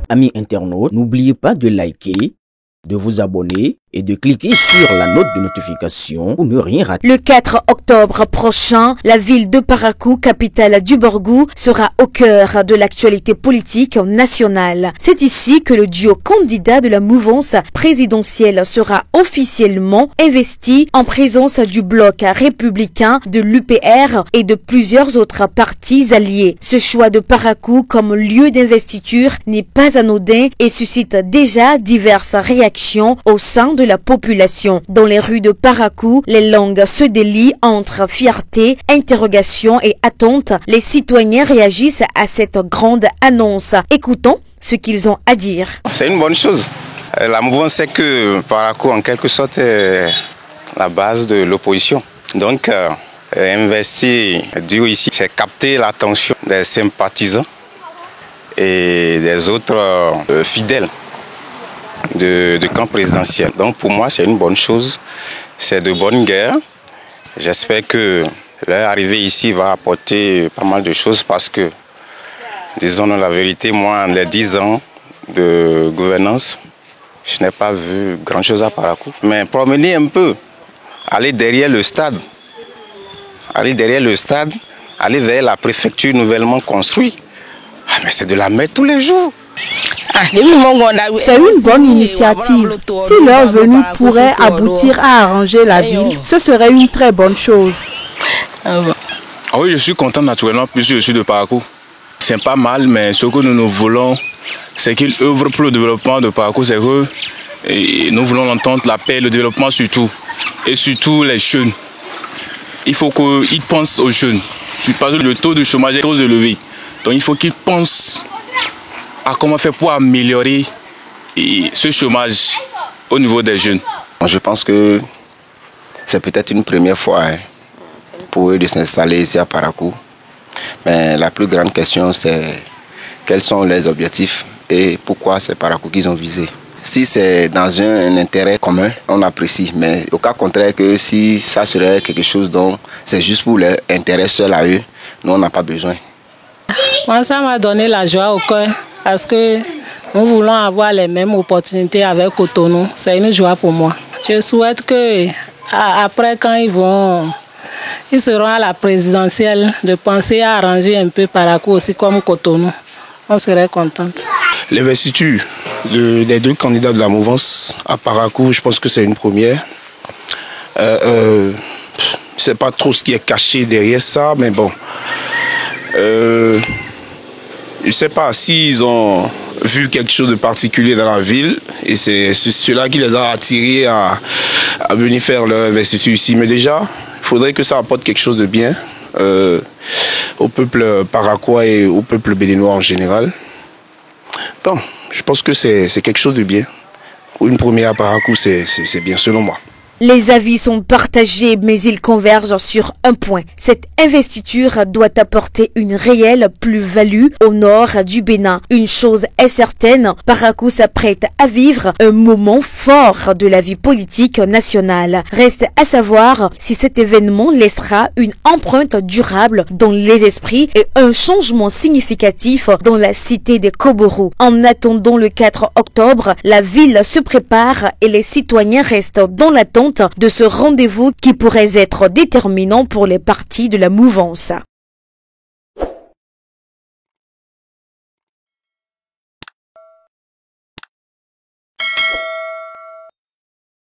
Amis internautes, n'oubliez pas de liker, de vous abonner et de cliquer sur la note de notification pour ne rien rater. Le 4 octobre prochain, la ville de Parakou, capitale du Borgou, sera au cœur de l'actualité politique nationale. C'est ici que le duo candidat de la mouvance présidentielle sera officiellement investi en présence du bloc républicain, de l'UPR et de plusieurs autres partis alliés. Ce choix de Parakou comme lieu d'investiture n'est pas anodin et suscite déjà diverses réactions au sein de la population. Dans les rues de Parakou, les langues se délient entre fierté, interrogation et attente. Les citoyens réagissent à cette grande annonce. Écoutons ce qu'ils ont à dire. C'est une bonne chose. La mouvance sait que Parakou, en quelque sorte, est la base de l'opposition. Donc, investir ici, c'est capter l'attention des sympathisants et des autres fidèles de camp présidentiel. Donc pour moi, c'est une bonne chose. C'est de bonne guerre. J'espère que leur arrivée ici va apporter pas mal de choses parce que, disons-nous la vérité, moi, en les 10 ans de gouvernance, je n'ai pas vu grand-chose à Parakou. Mais promener un peu, aller derrière le stade, aller vers la préfecture nouvellement construite, mais c'est de la mer tous les jours. C'est une bonne initiative. Si leur venue pourrait aboutir à arranger la ville, ce serait une très bonne chose. Ah oui, je suis content naturellement puisque je suis de Parakou. C'est pas mal, mais ce que nous voulons, c'est qu'ils œuvrent pour le développement de Parakou. C'est que nous voulons entendre la paix, le développement surtout. Et surtout les jeunes. Il faut qu'ils pensent aux jeunes. Parce que le taux de chômage est trop élevé. Donc il faut qu'ils pensent à comment faire pour améliorer ce chômage au niveau des jeunes. Je pense que c'est peut-être une première fois pour eux de s'installer ici à Parakou. Mais la plus grande question, c'est quels sont les objectifs et pourquoi c'est Parakou qu'ils ont visé. Si c'est dans un intérêt commun, on apprécie. Mais au cas contraire, que si ça serait quelque chose dont c'est juste pour leur intérêt seul à eux, nous on n'a pas besoin. Moi, ça m'a donné la joie au cœur parce que nous voulons avoir les mêmes opportunités avec Cotonou. C'est une joie pour moi. Je souhaite que après, quand ils seront à la présidentielle, de penser à arranger un peu Parakou aussi comme Cotonou. On serait contente. L'investiture des deux candidats de la mouvance à Parakou, je pense que c'est une première. Je ne sais pas trop ce qui est caché derrière ça, mais bon. Je ne sais pas s'ils ont vu quelque chose de particulier dans la ville et c'est cela qui les a attirés à venir faire leur investiture ici. Mais déjà, il faudrait que ça apporte quelque chose de bien au peuple paraquois et au peuple béninois en général. Bon, je pense que c'est quelque chose de bien. Pour une première à Parakou, c'est bien selon moi. Les avis sont partagés, mais ils convergent sur un point. Cette investiture doit apporter une réelle plus-value au nord du Bénin. Une chose est certaine, Parakou s'apprête à vivre un moment fort de la vie politique nationale. Reste à savoir si cet événement laissera une empreinte durable dans les esprits et un changement significatif dans la cité des Koborous. En attendant le 4 octobre, la ville se prépare et les citoyens restent dans l'attente de ce rendez-vous qui pourrait être déterminant pour les partis de la mouvance.